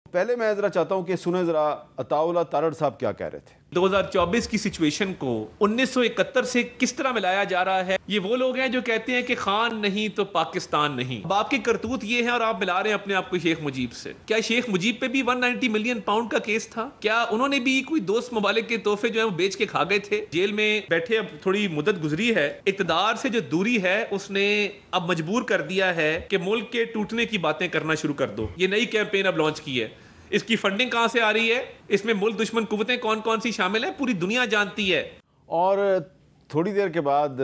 پہلے میں ذرا چاہتا ہوں کہ سنیں ذرا عطاءاللہ تارڑ صاحب کیا کہہ رہے تھے۔ 2024 کی سچویشن کو 1971 سے کس طرح ملایا جا رہا ہے۔ یہ وہ لوگ ہیں جو کہتے ہیں کہ خان نہیں تو پاکستان نہیں۔ اب آپ کی کرتوت یہ ہے اور آپ ملا رہے ہیں اپنے آپ کو شیخ مجیب سے۔ کیا شیخ مجیب پہ بھی 190 ملین پاؤنڈ کا کیس تھا؟ کیا انہوں نے بھی کوئی دوست ممالک کے تحفے جو ہیں وہ بیچ کے کھا گئے تھے؟ جیل میں بیٹھے اب تھوڑی مدت گزری ہے، اقتدار سے جو دوری ہے اس نے اب مجبور کر دیا ہے کہ ملک کے ٹوٹنے کی باتیں کرنا شروع کر دو۔ یہ نئی کیمپین اب لانچ کی ہے۔ اس کی فنڈنگ کہاں سے آ رہی ہے، اس میں ملک دشمن قوتیں کون کون سی شامل ہیں، پوری دنیا جانتی ہے۔ اور تھوڑی دیر کے بعد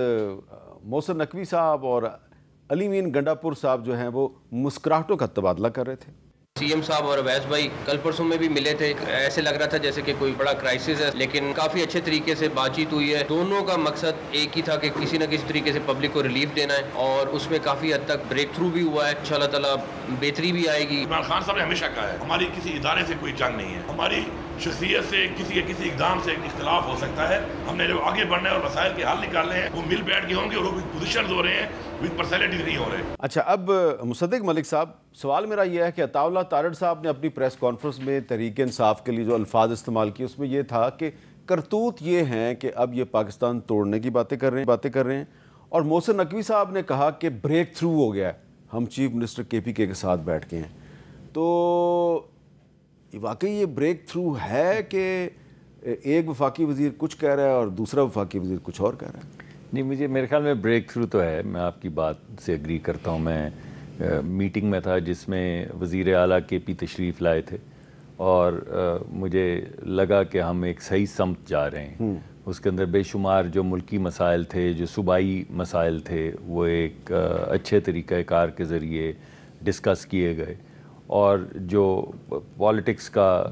محسن نقوی صاحب اور علی مین گنڈا پور صاحب جو ہیں وہ مسکراہٹوں کا تبادلہ کر رہے تھے۔ سی ایم صاحب اور اویس بھائی کل پرسوں میں بھی ملے تھے، ایسے لگ رہا تھا جیسے کہ کوئی بڑا کرائسس ہے، لیکن کافی اچھے طریقے سے بات چیت ہوئی ہے۔ دونوں کا مقصد ایک ہی تھا کہ کسی نہ کسی طریقے سے پبلک کو ریلیف دینا ہے، اور اس میں کافی حد تک بریک تھرو بھی ہوا ہے۔ انشاءاللہ تعالیٰ بہتری بھی آئے گی۔ عمران خان صاحب نے ہمیشہ کہا ہے ہماری کسی ادارے سے کوئی جنگ نہیں ہے، ہماری شخصیت سے کسی اقدام سے اختلاف ہو سکتا ہے، ہم نے جو آگے بڑھنا ہے اور مسائل کے حل نکالنے ہیں وہ مل بیٹھ کے ہوں گے، اور وہ پوزیشنز ہو رہے ہیں، وتھ پرسنالٹیز نہیں ہو رہے۔ اچھا، اب مصدق ملک صاحب، سوال میرا یہ ہے کہ عطاءاللہ تارڑ صاحب نے اپنی پریس کانفرنس میں تحریک انصاف کے لیے جو الفاظ استعمال کیے اس میں یہ تھا کہ کرتوت یہ ہیں کہ اب یہ پاکستان توڑنے کی باتیں کر رہے ہیں، اور محسن نقوی صاحب نے کہا کہ بریک تھرو ہو گیا ہے، ہم چیف منسٹر KPK کے ساتھ بیٹھ کے ہیں۔ تو واقعی یہ بریک تھرو ہے کہ ایک وفاقی وزیر کچھ کہہ رہا ہے اور دوسرا وفاقی وزیر کچھ اور کہہ رہا ہے؟ نہیں، میرے خیال میں بریک تھرو تو ہے، میں آپ کی بات سے اگری کرتا ہوں۔ میں میٹنگ میں تھا جس میں وزیر اعلیٰ KP تشریف لائے تھے، اور مجھے لگا کہ ہم ایک صحیح سمت جا رہے ہیں۔ اس کے اندر بے شمار جو ملکی مسائل تھے، جو صوبائی مسائل تھے، وہ ایک اچھے طریقہ کار کے ذریعے ڈسکس کیے گئے، اور جو پالیٹکس کا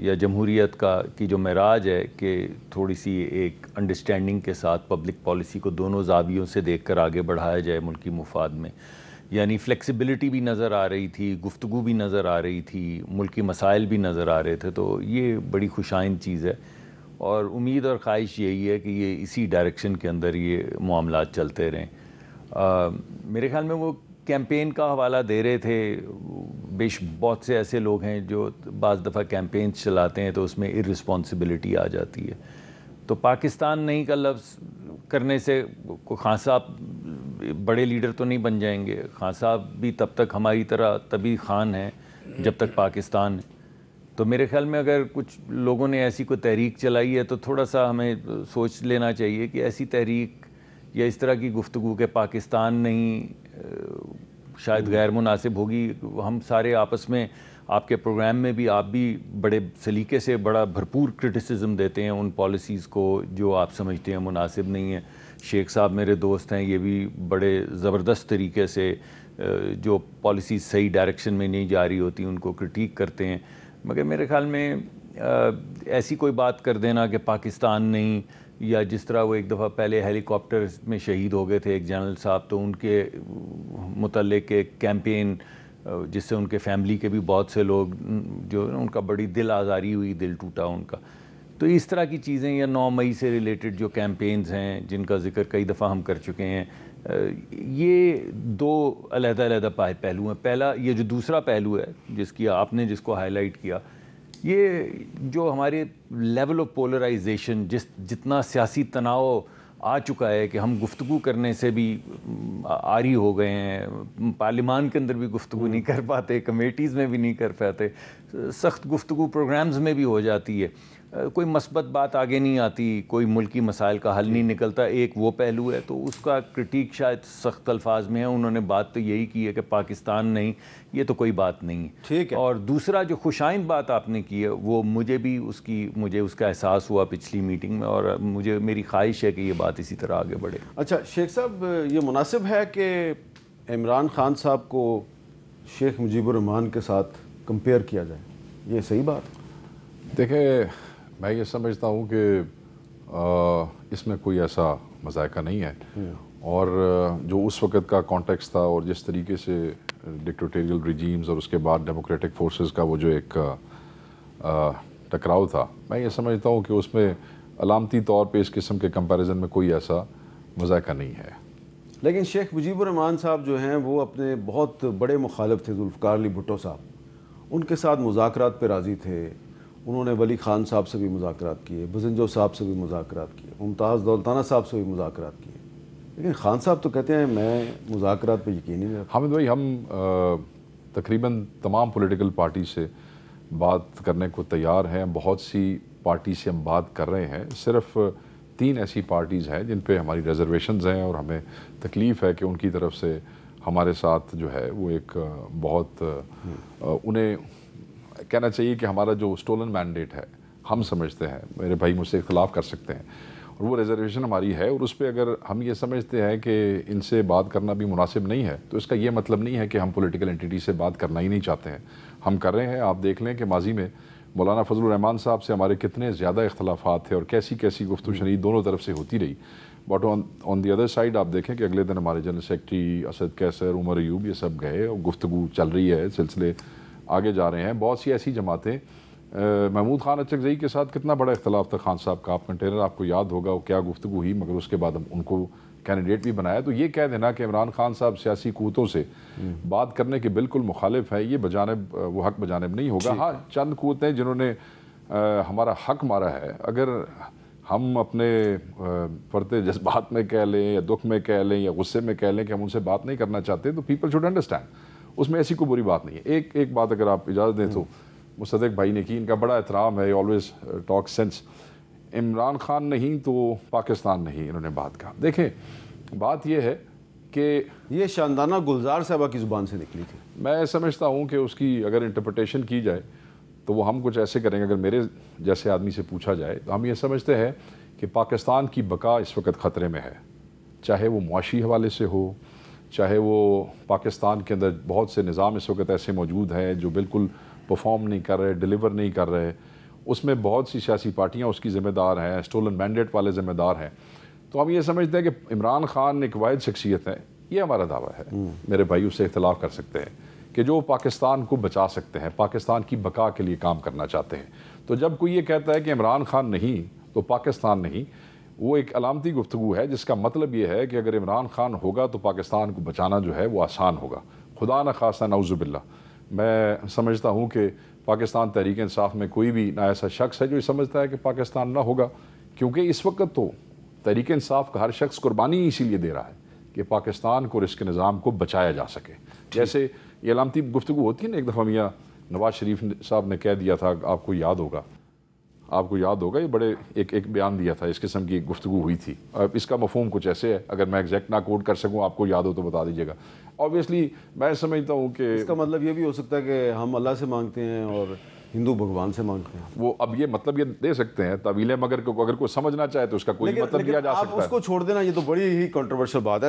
یا جمہوریت کی جو معراج ہے کہ تھوڑی سی ایک انڈرسٹینڈنگ کے ساتھ پبلک پالیسی کو دونوں زاویوں سے دیکھ کر آگے بڑھایا جائے ملکی مفاد میں، یعنی فلیکسیبلٹی بھی نظر آ رہی تھی، گفتگو بھی نظر آ رہی تھی، ملکی مسائل بھی نظر آ رہے تھے، تو یہ بڑی خوشائند چیز ہے، اور امید اور خواہش یہی ہے کہ یہ اسی ڈائریکشن کے اندر یہ معاملات چلتے رہیں۔ میرے خیال میں وہ کیمپین کا حوالہ دے رہے تھے، بہت سے ایسے لوگ ہیں جو بعض دفعہ کیمپینز چلاتے ہیں تو اس میں ارسپانسبلٹی آ جاتی ہے۔ تو پاکستان نہیں کا لفظ کرنے سے خان صاحب بڑے لیڈر تو نہیں بن جائیں گے، خان صاحب بھی تب تک ہماری طرح طبی خان ہیں جب تک پاکستان ہے۔ تو میرے خیال میں اگر کچھ لوگوں نے ایسی کوئی تحریک چلائی ہے تو تھوڑا سا ہمیں سوچ لینا چاہیے کہ ایسی تحریک یا اس طرح کی گفتگو کہ پاکستان نہیں شاید غیر مناسب ہوگی۔ ہم سارے آپس میں، آپ کے پروگرام میں بھی آپ بھی بڑے سلیقے سے بڑا بھرپور کرٹیسزم دیتے ہیں ان پالیسیز کو جو آپ سمجھتے ہیں مناسب نہیں ہیں۔ شیخ صاحب میرے دوست ہیں، یہ بھی بڑے زبردست طریقے سے جو پالیسیز صحیح ڈائریکشن میں نہیں جا رہی ہوتی ان کو کرٹیک کرتے ہیں، مگر میرے خیال میں ایسی کوئی بات کر دینا کہ پاکستان نہیں، یا جس طرح وہ ایک دفعہ پہلے ہیلی کاپٹر میں شہید ہو گئے تھے ایک جنرل صاحب، تو ان کے متعلق ایک کیمپین جس سے ان کے فیملی کے بھی بہت سے لوگ جو ان کا بڑی دل آزاری ہوئی، دل ٹوٹا ان کا۔ تو اس طرح کی چیزیں، یا 9 مئی سے ریلیٹڈ جو کیمپینز ہیں جن کا ذکر کئی دفعہ ہم کر چکے ہیں، یہ دو علیحدہ پہلو ہیں۔ پہلا یہ جو دوسرا پہلو ہے جس کو ہائی لائٹ کیا، یہ جو ہمارے لیول آف پولرائزیشن، جتنا سیاسی تناؤ آ چکا ہے کہ ہم گفتگو کرنے سے بھی عاری ہو گئے ہیں، پارلیمان کے اندر بھی گفتگو نہیں کر پاتے، کمیٹیز میں بھی نہیں کر پاتے، سخت گفتگو پروگرامز میں بھی ہو جاتی ہے، کوئی مثبت بات آگے نہیں آتی، کوئی ملکی مسائل کا حل نہیں نکلتا۔ ایک وہ پہلو ہے، تو اس کا کرٹیک شاید سخت الفاظ میں ہے۔ انہوں نے بات تو یہی کی ہے کہ پاکستان نہیں، یہ تو کوئی بات نہیں ہے، ٹھیک ہے۔ اور دوسرا جو خوشائند بات آپ نے کی ہے، وہ مجھے اس کا احساس ہوا پچھلی میٹنگ میں، اور میری خواہش ہے کہ یہ بات اسی طرح آگے بڑھے۔ اچھا شیخ صاحب، یہ مناسب ہے کہ عمران خان صاحب کو شیخ مجیب الرحمان کے ساتھ کمپیئر کیا جائے، یہ صحیح بات؟ دیکھیں، میں یہ سمجھتا ہوں کہ اس میں کوئی ایسا مذائقہ نہیں ہے، اور جو اس وقت کا کانٹیکس تھا اور جس طریقے سے ڈکٹیٹریل ریجیمز اور اس کے بعد ڈیموکریٹک فورسز کا وہ جو ایک ٹکراؤ تھا، میں یہ سمجھتا ہوں کہ اس میں علامتی طور پہ اس قسم کے کمپیریزن میں کوئی ایسا مذائقہ نہیں ہے۔ لیکن شیخ مجیب الرحمان صاحب جو ہیں وہ اپنے بہت بڑے مخالف تھے ذوالفقار علی بھٹو صاحب، ان کے ساتھ مذاکرات پہ راضی تھے. انہوں نے ولی خان صاحب سے بھی مذاکرات کیے, بزنجو صاحب سے بھی مذاکرات کیے, ممتاز دولتانہ صاحب سے بھی مذاکرات کیے, لیکن خان صاحب تو کہتے ہیں میں مذاکرات پہ یقین ہی نہیں رکھتا. حامد بھائی, ہم تقریباً تمام پولیٹیکل پارٹی سے بات کرنے کو تیار ہیں, بہت سی پارٹی سے ہم بات کر رہے ہیں. صرف 3 ایسی پارٹیز ہیں جن پہ ہماری ریزرویشنز ہیں اور ہمیں تکلیف ہے کہ ان کی طرف سے ہمارے ساتھ جو ہے وہ ایک بہت انہیں کہنا چاہیے کہ ہمارا جو سٹولن مینڈیٹ ہے, ہم سمجھتے ہیں, میرے بھائی مجھ سے اختلاف کر سکتے ہیں, اور وہ ریزرویشن ہماری ہے, اور اس پہ اگر ہم یہ سمجھتے ہیں کہ ان سے بات کرنا بھی مناسب نہیں ہے تو اس کا یہ مطلب نہیں ہے کہ ہم پولیٹیکل انٹیٹی سے بات کرنا ہی نہیں چاہتے ہیں. ہم کر رہے ہیں. آپ دیکھ لیں کہ ماضی میں مولانا فضل الرحمان صاحب سے ہمارے کتنے زیادہ اختلافات تھے اور کیسی کیسی گفت و شنید دونوں طرف سے ہوتی رہی. But on the other side آپ دیکھیں کہ اگلے دن ہمارے جنرل سیکرٹری اسد کیسر, عمر ایوب, یہ سب گئے اور گفتگو چل رہی ہے, سلسلے آگے جا رہے ہیں. بہت سی ایسی جماعتیں, محمود خان اچکزئی کے ساتھ کتنا بڑا اختلاف تھا خان صاحب کا, آپ کنٹینر آپ کو یاد ہوگا وہ کیا گفتگو ہوئی, مگر اس کے بعد ہم ان کو کینڈیڈیٹ بھی بنایا. تو یہ کہہ دینا کہ عمران خان صاحب سیاسی قوتوں سے بات کرنے کے بالکل مخالف ہے, یہ بجانب وہ حق بجانب نہیں ہوگا. ہاں, چند قوتیں جنہوں نے ہمارا حق مارا ہے, اگر ہم اپنے پرتے جذبات میں کہہ لیں یا دکھ میں کہہ لیں یا غصے میں کہہ لیں کہ ہم ان سے بات نہیں کرنا چاہتے تو پیپل شوڈ انڈرسٹینڈ, اس میں ایسی کوئی بری بات نہیں ہے. ایک بات اگر آپ اجازت دیں تو مصدق بھائی نے کی, ان کا بڑا احترام ہے, always talk sense. Imran Khan نہیں تو پاکستان نہیں, انہوں نے بات کہا. دیکھیں بات یہ ہے کہ یہ شاندانہ گلزار صاحبہ کی زبان سے نکلی تھی. میں سمجھتا ہوں کہ اس کی اگر انٹرپریٹیشن کی جائے تو وہ ہم کچھ ایسے کریں گے. اگر میرے جیسے آدمی سے پوچھا جائے تو ہم یہ سمجھتے ہیں کہ پاکستان کی بقا اس وقت خطرے میں ہے, چاہے وہ معاشی حوالے سے ہو, چاہے وہ پاکستان کے اندر بہت سے نظام اس وقت ایسے موجود ہیں جو بالکل پرفارم نہیں کر رہے, ڈیلیور نہیں کر رہے. اس میں بہت سی سیاسی پارٹیاں اس کی ذمہ دار ہیں, سٹولن مینڈیٹ والے ذمہ دار ہیں. تو ہم یہ سمجھتے ہیں کہ عمران خان ایک واحد شخصیت ہے, یہ ہمارا دعویٰ ہے. میرے بھائی اس سے اختلاف کر سکتے ہیں کہ جو پاکستان کو بچا سکتے ہیں, پاکستان کی بقا کے لیے کام کرنا چاہتے ہیں. تو جب کوئی یہ کہتا ہے کہ عمران خان نہیں تو پاکستان نہیں, وہ ایک علامتی گفتگو ہے جس کا مطلب یہ ہے کہ اگر عمران خان ہوگا تو پاکستان کو بچانا جو ہے وہ آسان ہوگا. خدا نہ خواستہ, نعوذ باللہ. میں سمجھتا ہوں کہ پاکستان تحریک انصاف میں کوئی بھی نہ ایسا شخص ہے جو یہ سمجھتا ہے کہ پاکستان نہ ہوگا, کیونکہ اس وقت تو تحریک انصاف کا ہر شخص قربانی اسی لیے دے رہا ہے کہ پاکستان کو اور اس کے نظام کو بچایا جا سکے. جیسے یہ علامتی گفتگو ہوتی ہے نا, ایک دفعہ میاں نواز شریف صاحب نے کہہ دیا تھا, آپ کو یاد ہوگا, یہ بڑے ایک بیان دیا تھا, اس قسم کی گفتگو ہوئی تھی. اس کا مفہوم کچھ ایسے ہے, اگر میں ایگزیکٹ نہ کوٹ کر سکوں, آپ کو یاد ہو تو بتا دیجیے گا. آبویسلی میں سمجھتا ہوں کہ اس کا مطلب یہ بھی ہو سکتا ہے کہ ہم اللہ سے مانگتے ہیں اور ہندو بھگوان سے مانگتے ہیں. وہ اب یہ مطلب یہ دے سکتے ہیں تعویلیں, مگر اگر کوئی سمجھنا چاہے تو اس کا کوئی مطلب دیا جا سکتا ہے. آپ اس کو چھوڑ دینا, یہ تو بڑی ہی کنٹروورشل بات ہے.